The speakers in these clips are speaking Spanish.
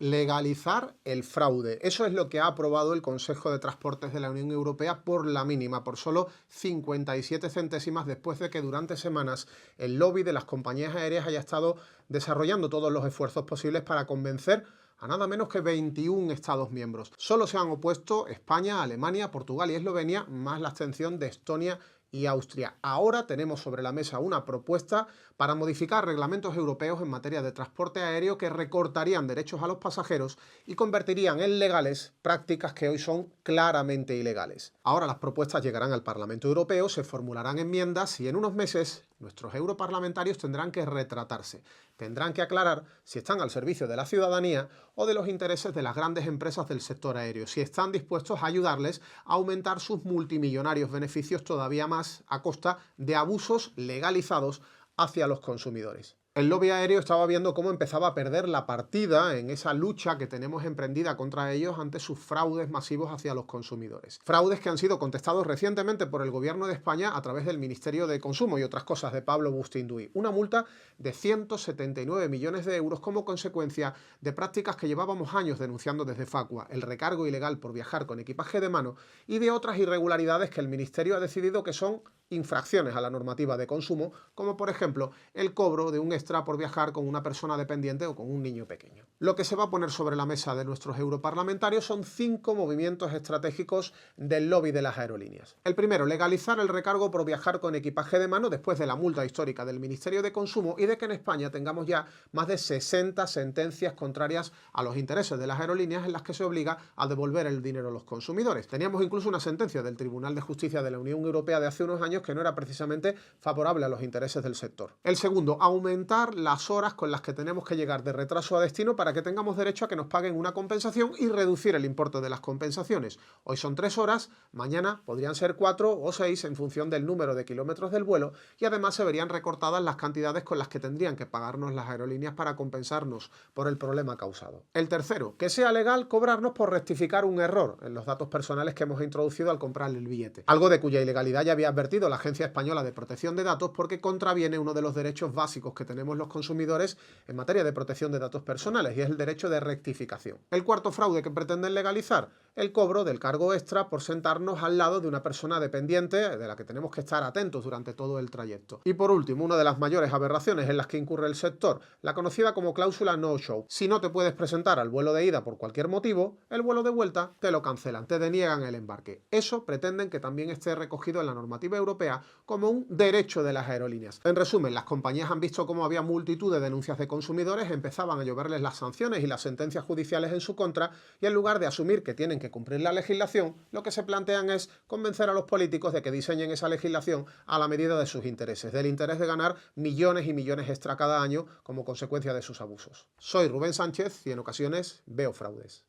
legalizar el fraude. Eso es lo que ha aprobado el Consejo de Transportes de la Unión Europea por la mínima, por solo 57 centésimas, después de que durante semanas el lobby de las compañías aéreas haya estado desarrollando todos los esfuerzos posibles para convencer a nada menos que 21 Estados miembros. Solo se han opuesto España, Alemania, Portugal y Eslovenia, más la abstención de Estonia y Austria. Ahora tenemos sobre la mesa una propuesta para modificar reglamentos europeos en materia de transporte aéreo que recortarían derechos a los pasajeros y convertirían en legales prácticas que hoy son claramente ilegales. Ahora las propuestas llegarán al Parlamento Europeo, se formularán enmiendas y en unos meses nuestros europarlamentarios tendrán que retratarse. Tendrán que aclarar si están al servicio de la ciudadanía o de los intereses de las grandes empresas del sector aéreo, si están dispuestos a ayudarles a aumentar sus multimillonarios beneficios todavía más a costa de abusos legalizados hacia los consumidores. El lobby aéreo estaba viendo cómo empezaba a perder la partida en esa lucha que tenemos emprendida contra ellos ante sus fraudes masivos hacia los consumidores. Fraudes que han sido contestados recientemente por el gobierno de España a través del Ministerio de Consumo y otras cosas de Pablo Bustinduy. Una multa de 179 millones de euros como consecuencia de prácticas que llevábamos años denunciando desde Facua, el recargo ilegal por viajar con equipaje de mano y de otras irregularidades que el Ministerio ha decidido que son infracciones a la normativa de consumo, como por ejemplo el cobro de un extra por viajar con una persona dependiente o con un niño pequeño. Lo que se va a poner sobre la mesa de nuestros europarlamentarios son 5 movimientos estratégicos del lobby de las aerolíneas. El primero, legalizar el recargo por viajar con equipaje de mano después de la multa histórica del Ministerio de Consumo y de que en España tengamos ya más de 60 sentencias contrarias a los intereses de las aerolíneas en las que se obliga a devolver el dinero a los consumidores. Teníamos incluso una sentencia del Tribunal de Justicia de la Unión Europea de hace unos años que no era precisamente favorable a los intereses del sector. El segundo, aumentar las horas con las que tenemos que llegar de retraso a destino para que tengamos derecho a que nos paguen una compensación y reducir el importe de las compensaciones. Hoy son 3 horas, mañana podrían ser 4 o 6 en función del número de kilómetros del vuelo y además se verían recortadas las cantidades con las que tendrían que pagarnos las aerolíneas para compensarnos por el problema causado. El tercero, que sea legal cobrarnos por rectificar un error en los datos personales que hemos introducido al comprar el billete. Algo de cuya ilegalidad ya había advertido la Agencia Española de Protección de Datos porque contraviene uno de los derechos básicos que tenemos los consumidores en materia de protección de datos personales y es el derecho de rectificación. El cuarto fraude que pretenden legalizar, el cobro del cargo extra por sentarnos al lado de una persona dependiente de la que tenemos que estar atentos durante todo el trayecto. Y por último, una de las mayores aberraciones en las que incurre el sector, la conocida como cláusula no-show. Si no te puedes presentar al vuelo de ida por cualquier motivo, el vuelo de vuelta te lo cancelan, te deniegan el embarque. Eso pretenden que también esté recogido en la normativa europea como un derecho de las aerolíneas. En resumen, las compañías han visto cómo había multitud de denuncias de consumidores, empezaban a lloverles las sanciones y las sentencias judiciales en su contra y en lugar de asumir que tienen que cumplir la legislación, lo que se plantean es convencer a los políticos de que diseñen esa legislación a la medida de sus intereses, del interés de ganar millones y millones extra cada año como consecuencia de sus abusos. Soy Rubén Sánchez y en ocasiones veo fraudes.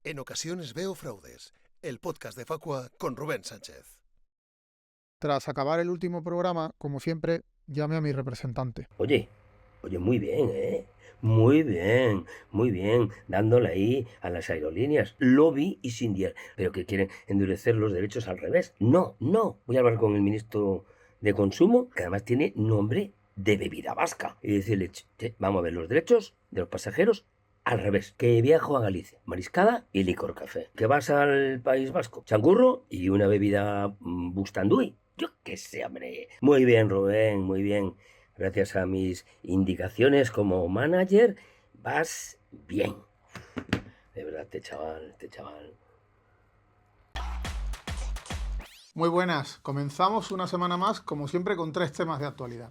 En ocasiones veo fraudes, el podcast de Facua con Rubén Sánchez. Tras acabar el último programa, como siempre, llamé a mi representante. Oye, muy bien, ¿eh? Muy bien, dándole ahí a las aerolíneas, lobby y Sindier, pero que quieren endurecer los derechos al revés. No, voy a hablar con el ministro de Consumo, que además tiene nombre de bebida vasca, y decirle, vamos a ver los derechos de los pasajeros al revés, que viajo a Galicia, mariscada y licor café. Que vas al País Vasco, changurro y una bebida Bustanduy. Yo qué sé, hombre. Muy bien, Rubén, muy bien. Gracias a mis indicaciones como manager, vas bien. De verdad, este chaval. Muy buenas, comenzamos una semana más, como siempre, con 3 temas de actualidad.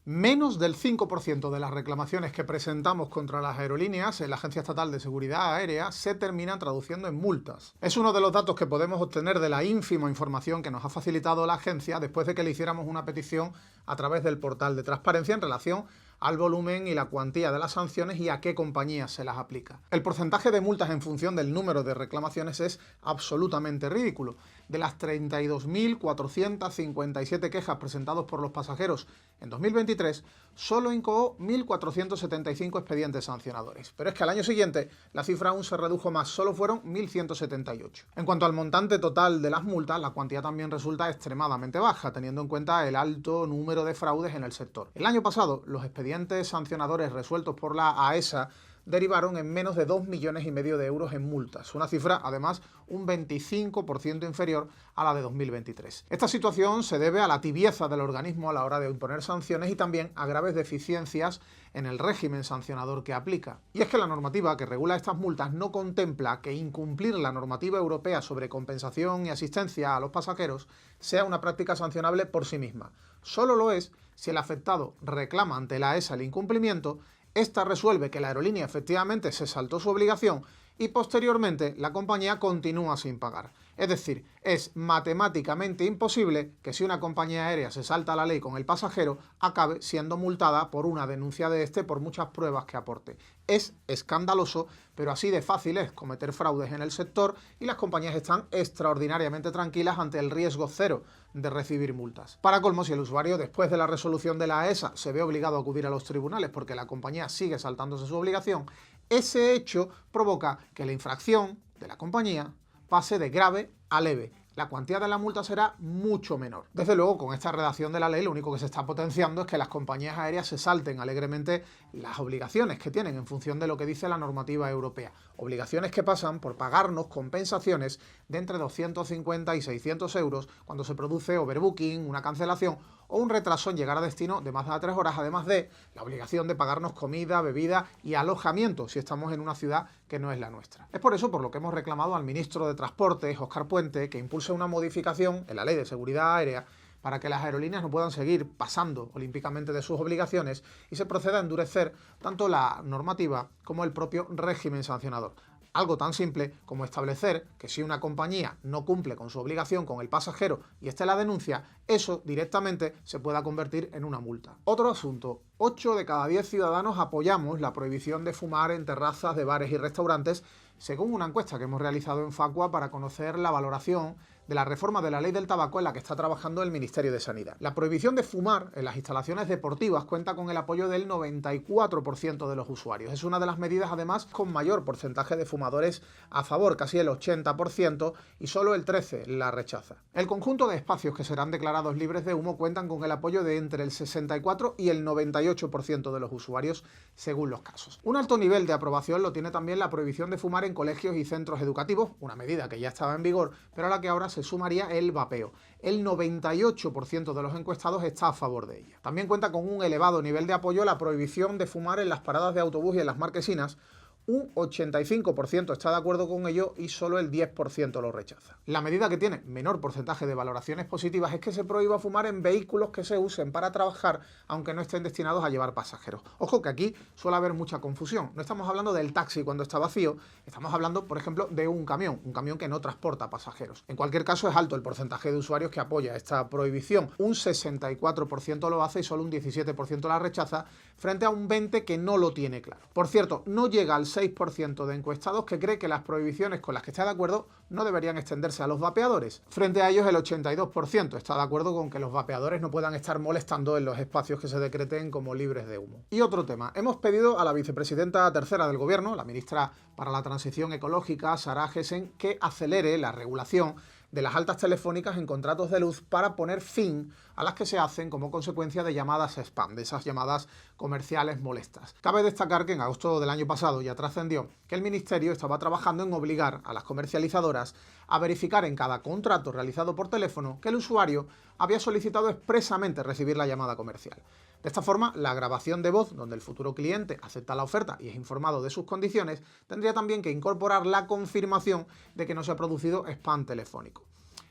Menos del 5% de las reclamaciones que presentamos contra las aerolíneas en la Agencia Estatal de Seguridad Aérea se terminan traduciendo en multas. Es uno de los datos que podemos obtener de la ínfima información que nos ha facilitado la agencia después de que le hiciéramos una petición a través del portal de transparencia en relación al volumen y la cuantía de las sanciones y a qué compañías se las aplica. El porcentaje de multas en función del número de reclamaciones es absolutamente ridículo. De las 32.457 quejas presentadas por los pasajeros en 2023, solo incoó 1.475 expedientes sancionadores. Pero es que al año siguiente la cifra aún se redujo más, solo fueron 1.178. En cuanto al montante total de las multas, la cuantía también resulta extremadamente baja, teniendo en cuenta el alto número de fraudes en el sector. El año pasado, los expedientes sancionadores resueltos por la AESA derivaron en menos de 2,5 millones de euros en multas, una cifra además un 25% inferior a la de 2023. Esta situación se debe a la tibieza del organismo a la hora de imponer sanciones y también a graves deficiencias en el régimen sancionador que aplica. Y es que la normativa que regula estas multas no contempla que incumplir la normativa europea sobre compensación y asistencia a los pasajeros sea una práctica sancionable por sí misma. Solo lo es si el afectado reclama ante la AESA el incumplimiento. Esta resuelve que la aerolínea efectivamente se saltó su obligación y posteriormente la compañía continúa sin pagar. Es decir, es matemáticamente imposible que si una compañía aérea se salta la ley con el pasajero, acabe siendo multada por una denuncia de este por muchas pruebas que aporte. Es escandaloso, pero así de fácil es cometer fraudes en el sector y las compañías están extraordinariamente tranquilas ante el riesgo cero de recibir multas. Para colmo, si el usuario después de la resolución de la AESA se ve obligado a acudir a los tribunales porque la compañía sigue saltándose su obligación, ese hecho provoca que la infracción de la compañía pase de grave a leve. La cuantía de la multa será mucho menor. Desde luego, con esta redacción de la ley, lo único que se está potenciando es que las compañías aéreas se salten alegremente las obligaciones que tienen en función de lo que dice la normativa europea. Obligaciones que pasan por pagarnos compensaciones de entre 250 y 600 euros cuando se produce overbooking, una cancelación o un retraso en llegar a destino de más de 3 horas, además de la obligación de pagarnos comida, bebida y alojamiento si estamos en una ciudad que no es la nuestra. Es por eso por lo que hemos reclamado al ministro de Transportes, Óscar Puente, que impulse una modificación en la Ley de Seguridad Aérea para que las aerolíneas no puedan seguir pasando olímpicamente de sus obligaciones y se proceda a endurecer tanto la normativa como el propio régimen sancionador. Algo tan simple como establecer que si una compañía no cumple con su obligación con el pasajero y esta la denuncia, eso directamente se pueda convertir en una multa. Otro asunto: 8 de cada 10 ciudadanos apoyamos la prohibición de fumar en terrazas de bares y restaurantes, según una encuesta que hemos realizado en Facua para conocer la valoración de la reforma de la ley del tabaco en la que está trabajando el Ministerio de Sanidad. La prohibición de fumar en las instalaciones deportivas cuenta con el apoyo del 94% de los usuarios. Es una de las medidas, además, con mayor porcentaje de fumadores a favor, casi el 80%, y solo el 13% la rechaza. El conjunto de espacios que serán declarados libres de humo cuentan con el apoyo de entre el 64% y el 98% de los usuarios, según los casos. Un alto nivel de aprobación lo tiene también la prohibición de fumar en colegios y centros educativos, una medida que ya estaba en vigor, pero a la que ahora se sumaría el vapeo. El 98% de los encuestados está a favor de ella. También cuenta con un elevado nivel de apoyo la prohibición de fumar en las paradas de autobús y en las marquesinas. Un 85% está de acuerdo con ello y solo el 10% lo rechaza. La medida que tiene menor porcentaje de valoraciones positivas es que se prohíba fumar en vehículos que se usen para trabajar, aunque no estén destinados a llevar pasajeros. Ojo que aquí suele haber mucha confusión. No estamos hablando del taxi cuando está vacío, estamos hablando, por ejemplo, de un camión que no transporta pasajeros. En cualquier caso, es alto el porcentaje de usuarios que apoya esta prohibición. Un 64% lo hace y solo un 17% la rechaza, frente a un 20% que no lo tiene claro. Por cierto, no llega al 6% de encuestados que cree que las prohibiciones con las que está de acuerdo no deberían extenderse a los vapeadores. Frente a ellos, el 82% está de acuerdo con que los vapeadores no puedan estar molestando en los espacios que se decreten como libres de humo. Y otro tema: hemos pedido a la vicepresidenta tercera del Gobierno, la ministra para la Transición Ecológica, Sara Gessen, que acelere la regulación de las altas telefónicas en contratos de luz para poner fin a las que se hacen como consecuencia de llamadas spam, de esas llamadas comerciales molestas. Cabe destacar que en agosto del año pasado ya trascendió que el Ministerio estaba trabajando en obligar a las comercializadoras a verificar en cada contrato realizado por teléfono que el usuario había solicitado expresamente recibir la llamada comercial. De esta forma, la grabación de voz, donde el futuro cliente acepta la oferta y es informado de sus condiciones, tendría también que incorporar la confirmación de que no se ha producido spam telefónico.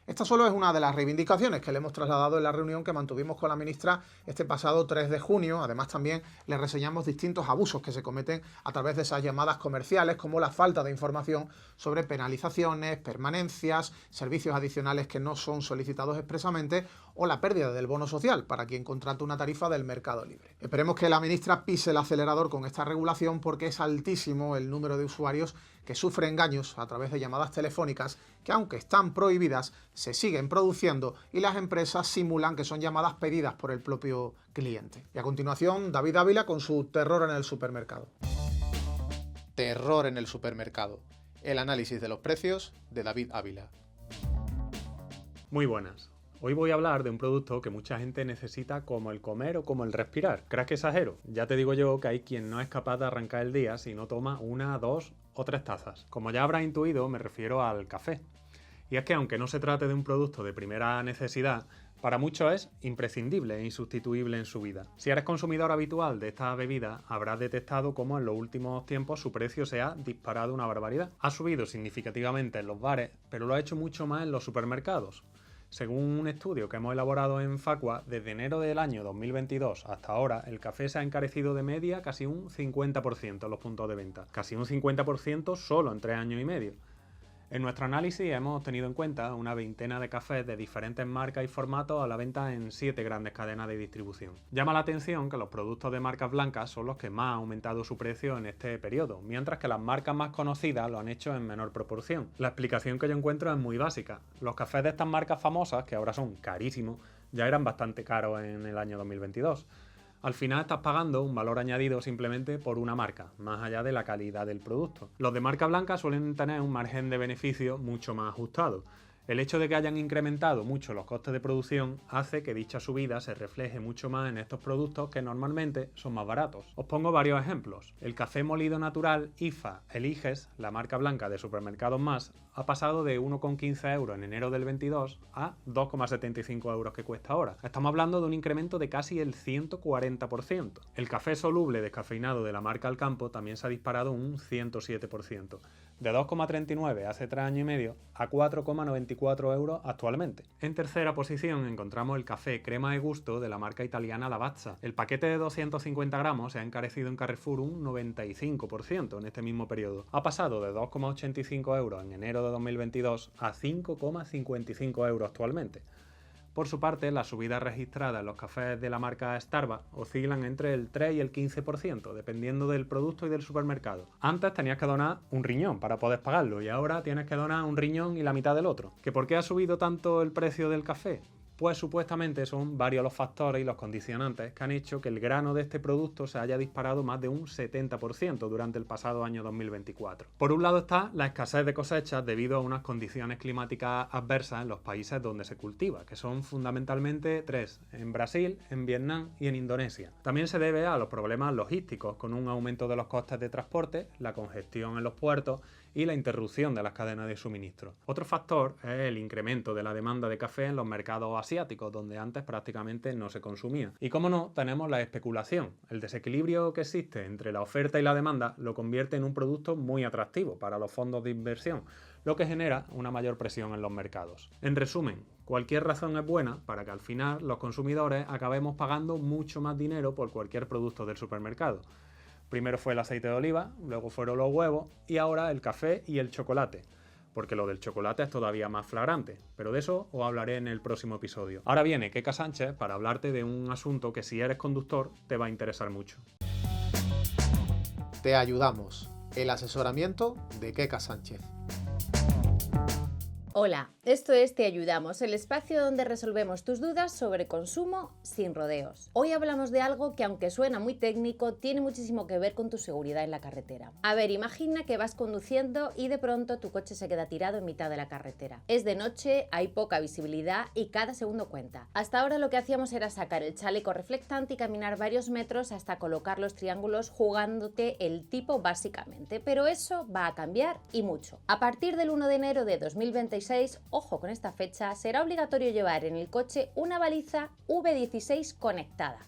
Esta solo es una de las reivindicaciones que le hemos trasladado en la reunión que mantuvimos con la ministra este pasado 3 de junio. Además, también le reseñamos distintos abusos que se cometen a través de esas llamadas comerciales, como la falta de información sobre penalizaciones, permanencias, servicios adicionales que no son solicitados expresamente o la pérdida del bono social para quien contrata una tarifa del mercado libre. Esperemos que la ministra pise el acelerador con esta regulación porque es altísimo el número de usuarios que sufren engaños a través de llamadas telefónicas que, aunque están prohibidas, se siguen produciendo y las empresas simulan que son llamadas pedidas por el propio cliente. Y a continuación, David Ávila con su terror en el supermercado. Terror en el supermercado. El análisis de los precios de David Ávila. Muy buenas. Hoy voy a hablar de un producto que mucha gente necesita como el comer o como el respirar. ¿Crees que exagero? Ya te digo yo que hay quien no es capaz de arrancar el día si no toma 1, 2 o 3 tazas. Como ya habrás intuido, me refiero al café. Y es que aunque no se trate de un producto de primera necesidad, para muchos es imprescindible e insustituible en su vida. Si eres consumidor habitual de esta bebida, habrás detectado cómo en los últimos tiempos su precio se ha disparado una barbaridad. Ha subido significativamente en los bares, pero lo ha hecho mucho más en los supermercados. Según un estudio que hemos elaborado en Facua, desde enero del año 2022 hasta ahora, el café se ha encarecido de media casi un 50% en los puntos de venta. Casi un 50% solo en 3 años y medio. En nuestro análisis hemos tenido en cuenta una veintena de cafés de diferentes marcas y formatos a la venta en 7 grandes cadenas de distribución. Llama la atención que los productos de marcas blancas son los que más han aumentado su precio en este periodo, mientras que las marcas más conocidas lo han hecho en menor proporción. La explicación que yo encuentro es muy básica. Los cafés de estas marcas famosas, que ahora son carísimos, ya eran bastante caros en el año 2022. Al final estás pagando un valor añadido simplemente por una marca, más allá de la calidad del producto. Los de marca blanca suelen tener un margen de beneficio mucho más ajustado. El hecho de que hayan incrementado mucho los costes de producción hace que dicha subida se refleje mucho más en estos productos que normalmente son más baratos. Os pongo varios ejemplos. El café molido natural IFA Eliges, la marca blanca de Supermercados Más, ha pasado de 1,15 euros en enero del 22 a 2,75 euros que cuesta ahora. Estamos hablando de un incremento de casi el 140%. El café soluble descafeinado de la marca Alcampo también se ha disparado un 107%. De 2,39 hace 3 años y medio a 4,94 euros actualmente. En tercera posición encontramos el café crema de gusto de la marca italiana Lavazza. El paquete de 250 gramos se ha encarecido en Carrefour un 95% en este mismo periodo. Ha pasado de 2,85 euros en enero de 2022 a 5,55 euros actualmente. Por su parte, las subidas registradas en los cafés de la marca Starbucks oscilan entre el 3 y el 15%, dependiendo del producto y del supermercado. Antes tenías que donar un riñón para poder pagarlo y ahora tienes que donar un riñón y la mitad del otro. ¿Que por qué ha subido tanto el precio del café? Pues supuestamente son varios los factores y los condicionantes que han hecho que el grano de este producto se haya disparado más de un 70% durante el pasado año 2024. Por un lado está la escasez de cosechas debido a unas condiciones climáticas adversas en los países donde se cultiva, que son fundamentalmente 3, en Brasil, en Vietnam y en Indonesia. También se debe a los problemas logísticos, con un aumento de los costes de transporte, la congestión en los puertos y la interrupción de las cadenas de suministro. Otro factor es el incremento de la demanda de café en los mercados asiáticos, donde antes prácticamente no se consumía. Y como no, tenemos la especulación. El desequilibrio que existe entre la oferta y la demanda lo convierte en un producto muy atractivo para los fondos de inversión, lo que genera una mayor presión en los mercados. En resumen, cualquier razón es buena para que al final los consumidores acabemos pagando mucho más dinero por cualquier producto del supermercado. Primero fue el aceite de oliva, luego fueron los huevos y ahora el café y el chocolate. Porque lo del chocolate es todavía más flagrante, pero de eso os hablaré en el próximo episodio. Ahora viene Keka Sánchez para hablarte de un asunto que si eres conductor te va a interesar mucho. Te ayudamos. El asesoramiento de Keka Sánchez. Hola, esto es Te Ayudamos, el espacio donde resolvemos tus dudas sobre consumo sin rodeos. Hoy hablamos de algo que, aunque suena muy técnico, tiene muchísimo que ver con tu seguridad en la carretera. A ver, imagina que vas conduciendo y de pronto tu coche se queda tirado en mitad de la carretera. Es de noche, hay poca visibilidad y cada segundo cuenta. Hasta ahora lo que hacíamos era sacar el chaleco reflectante y caminar varios metros hasta colocar los triángulos jugándote el tipo básicamente, pero eso va a cambiar y mucho. A partir del 1 de enero de 2026, ojo con esta fecha, será obligatorio llevar en el coche una baliza V16 conectada.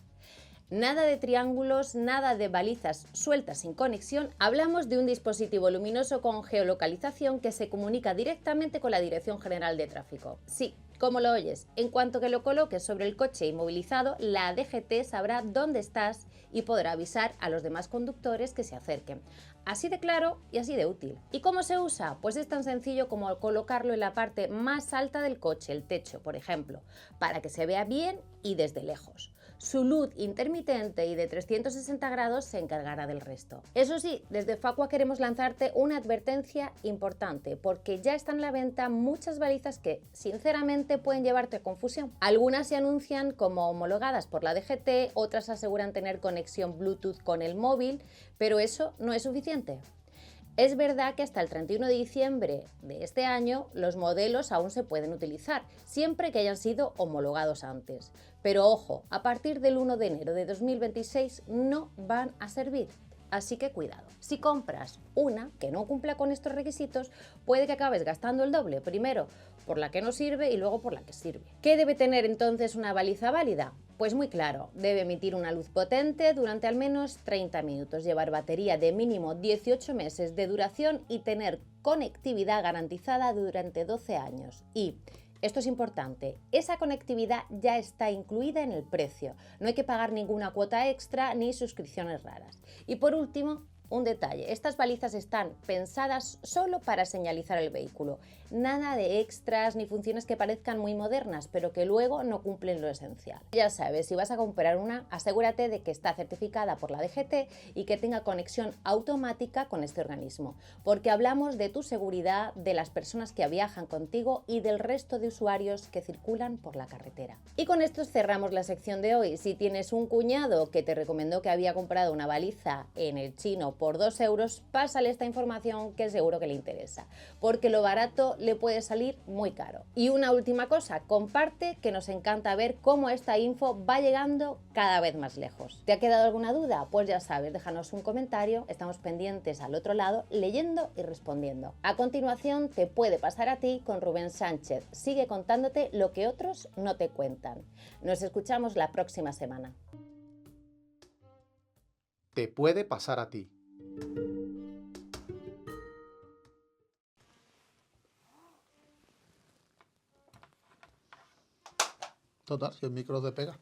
Nada de triángulos, nada de balizas sueltas sin conexión, hablamos de un dispositivo luminoso con geolocalización que se comunica directamente con la Dirección General de Tráfico. Sí, Como lo oyes, en cuanto que lo coloques sobre el coche inmovilizado, la DGT sabrá dónde estás y podrá avisar a los demás conductores que se acerquen. Así de claro y así de útil. ¿Y cómo se usa? Pues es tan sencillo como colocarlo en la parte más alta del coche, el techo, por ejemplo, para que se vea bien y desde lejos. Su luz intermitente y de 360 grados se encargará del resto. Eso sí, desde Facua queremos lanzarte una advertencia importante, porque ya están a la venta muchas balizas que, sinceramente, pueden llevarte a confusión. Algunas se anuncian como homologadas por la DGT, otras aseguran tener conexión Bluetooth con el móvil, pero eso no es suficiente. Es verdad que hasta el 31 de diciembre de este año los modelos aún se pueden utilizar, siempre que hayan sido homologados antes. Pero ojo, a partir del 1 de enero de 2026 no van a servir. Así que cuidado. Si compras una que no cumpla con estos requisitos, puede que acabes gastando el doble, primero por la que no sirve y luego por la que sirve. ¿Qué debe tener entonces una baliza válida? Pues muy claro, debe emitir una luz potente durante al menos 30 minutos, llevar batería de mínimo 18 meses de duración y tener conectividad garantizada durante 12 años. Y esto es importante, esa conectividad ya está incluida en el precio, no hay que pagar ninguna cuota extra ni suscripciones raras. Y por último, un detalle, estas balizas están pensadas solo para señalizar el vehículo, nada de extras ni funciones que parezcan muy modernas, pero que luego no cumplen lo esencial. Ya sabes, si vas a comprar una, asegúrate de que está certificada por la DGT y que tenga conexión automática con este organismo, porque hablamos de tu seguridad, de las personas que viajan contigo y del resto de usuarios que circulan por la carretera. Y con esto cerramos la sección de hoy. Si tienes un cuñado que te recomendó que había comprado una baliza en el chino por 2 euros, pásale esta información que seguro que le interesa, porque lo barato le puede salir muy caro. Y una última cosa, comparte, que nos encanta ver cómo esta info va llegando cada vez más lejos. ¿Te ha quedado alguna duda? Pues ya sabes, déjanos un comentario, estamos pendientes al otro lado, leyendo y respondiendo. A continuación, Te puede pasar a ti con Rubén Sánchez. Sigue contándote lo que otros no te cuentan. Nos escuchamos la próxima semana. Te puede pasar a ti. Total, si el micro te pega.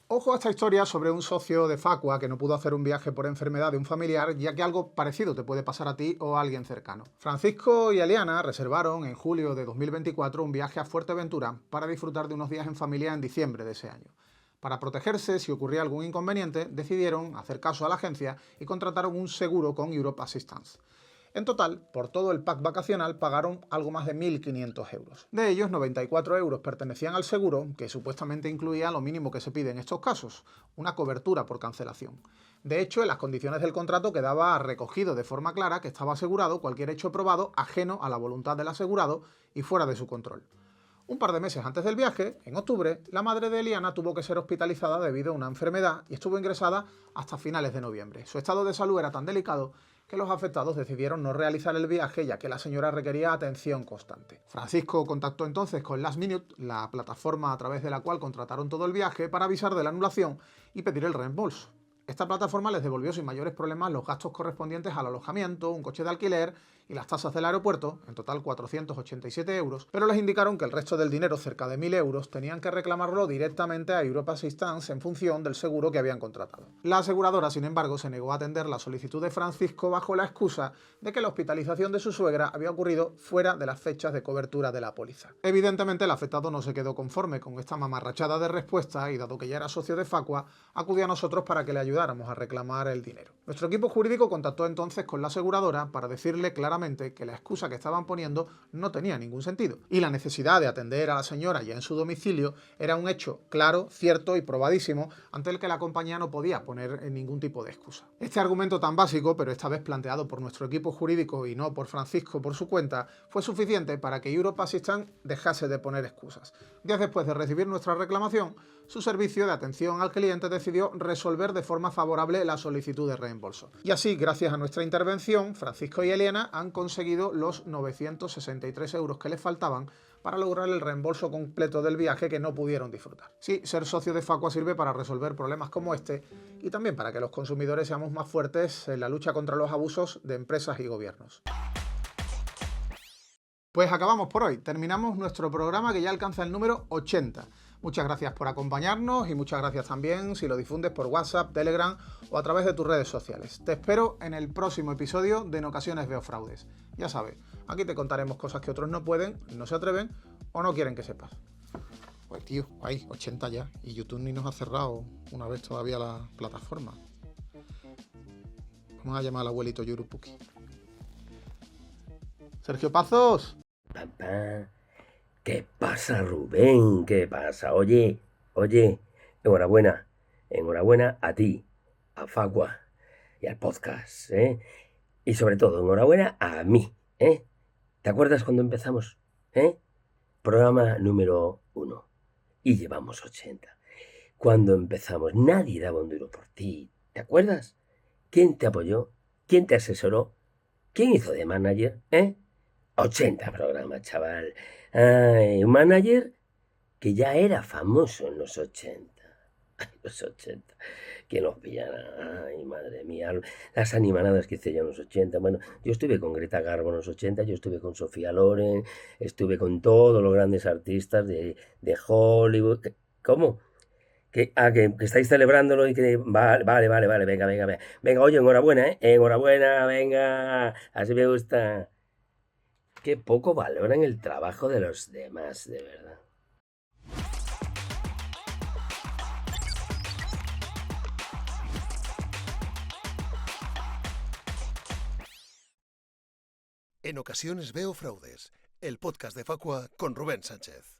Ojo a esta historia sobre un socio de Facua que no pudo hacer un viaje por enfermedad de un familiar, ya que algo parecido te puede pasar a ti o a alguien cercano. Francisco y Eliana reservaron en julio de 2024 un viaje a Fuerteventura para disfrutar de unos días en familia en diciembre de ese año. Para protegerse si ocurría algún inconveniente, decidieron hacer caso a la agencia y contrataron un seguro con Europe Assistance. En total, por todo el pack vacacional pagaron algo más de 1.500 euros. De ellos, 94 euros pertenecían al seguro, que supuestamente incluía lo mínimo que se pide en estos casos, una cobertura por cancelación. De hecho, en las condiciones del contrato quedaba recogido de forma clara que estaba asegurado cualquier hecho probado ajeno a la voluntad del asegurado y fuera de su control. Un par de meses antes del viaje, en octubre, la madre de Eliana tuvo que ser hospitalizada debido a una enfermedad y estuvo ingresada hasta finales de noviembre. Su estado de salud era tan delicado que los afectados decidieron no realizar el viaje ya que la señora requería atención constante. Francisco contactó entonces con Last Minute, la plataforma a través de la cual contrataron todo el viaje, para avisar de la anulación y pedir el reembolso. Esta plataforma les devolvió sin mayores problemas los gastos correspondientes al alojamiento, un coche de alquiler y las tasas del aeropuerto, en total 487 euros, pero les indicaron que el resto del dinero, cerca de 1.000 euros, tenían que reclamarlo directamente a Europe Assistance en función del seguro que habían contratado. La aseguradora, sin embargo, se negó a atender la solicitud de Francisco bajo la excusa de que la hospitalización de su suegra había ocurrido fuera de las fechas de cobertura de la póliza. Evidentemente, el afectado no se quedó conforme con esta mamarrachada de respuesta y, dado que ya era socio de Facua, acudió a nosotros para que le ayudáramos a reclamar el dinero. Nuestro equipo jurídico contactó entonces con la aseguradora para decirle claramente que la excusa que estaban poniendo no tenía ningún sentido y la necesidad de atender a la señora ya en su domicilio era un hecho claro, cierto y probadísimo ante el que la compañía no podía poner ningún tipo de excusa. Este argumento tan básico, pero esta vez planteado por nuestro equipo jurídico y no por Francisco por su cuenta, fue suficiente para que Europe Assistance dejase de poner excusas. Días después de recibir nuestra reclamación, su servicio de atención al cliente decidió resolver de forma favorable la solicitud de reembolso. Y así, gracias a nuestra intervención, Francisco y Eliana han conseguido los 963 euros que les faltaban para lograr el reembolso completo del viaje que no pudieron disfrutar. Sí, ser socio de Facua sirve para resolver problemas como este y también para que los consumidores seamos más fuertes en la lucha contra los abusos de empresas y gobiernos. Pues acabamos por hoy. Terminamos nuestro programa que ya alcanza el número 80. Muchas gracias por acompañarnos y muchas gracias también si lo difundes por WhatsApp, Telegram o a través de tus redes sociales. Te espero en el próximo episodio de En ocasiones veo fraudes. Ya sabes, aquí te contaremos cosas que otros no pueden, no se atreven o no quieren que sepas. Pues tío, hay 80 ya y YouTube ni nos ha cerrado una vez todavía la plataforma. Vamos a llamar al abuelito Yurupuki. Sergio Pazos. Papá. ¿Qué pasa, Rubén? ¿Qué pasa? Oye, enhorabuena a ti, a Facua y al podcast, ¿eh? Y sobre todo, enhorabuena a mí, ¿eh? ¿Te acuerdas cuando empezamos? Programa número 1 y llevamos 80. Cuando empezamos, nadie daba un duro por ti, ¿te acuerdas? ¿Quién te apoyó? ¿Quién te asesoró? ¿Quién hizo de manager? 80 programas, chaval. Ay, un manager que ya era famoso en los 80. Ay, los 80. Que nos pillara. Ay, madre mía. Las animanadas que hice yo en los 80. Bueno, yo estuve con Greta Garbo en los 80, yo estuve con Sofía Loren, estuve con todos los grandes artistas de Hollywood. ¿Cómo? Que estáis celebrándolo y que... Vale, venga. Venga, oye, enhorabuena, ¿eh? Enhorabuena, venga. Así me gusta. Qué poco valoran el trabajo de los demás, de verdad. En ocasiones veo fraudes, el podcast de Facua con Rubén Sánchez.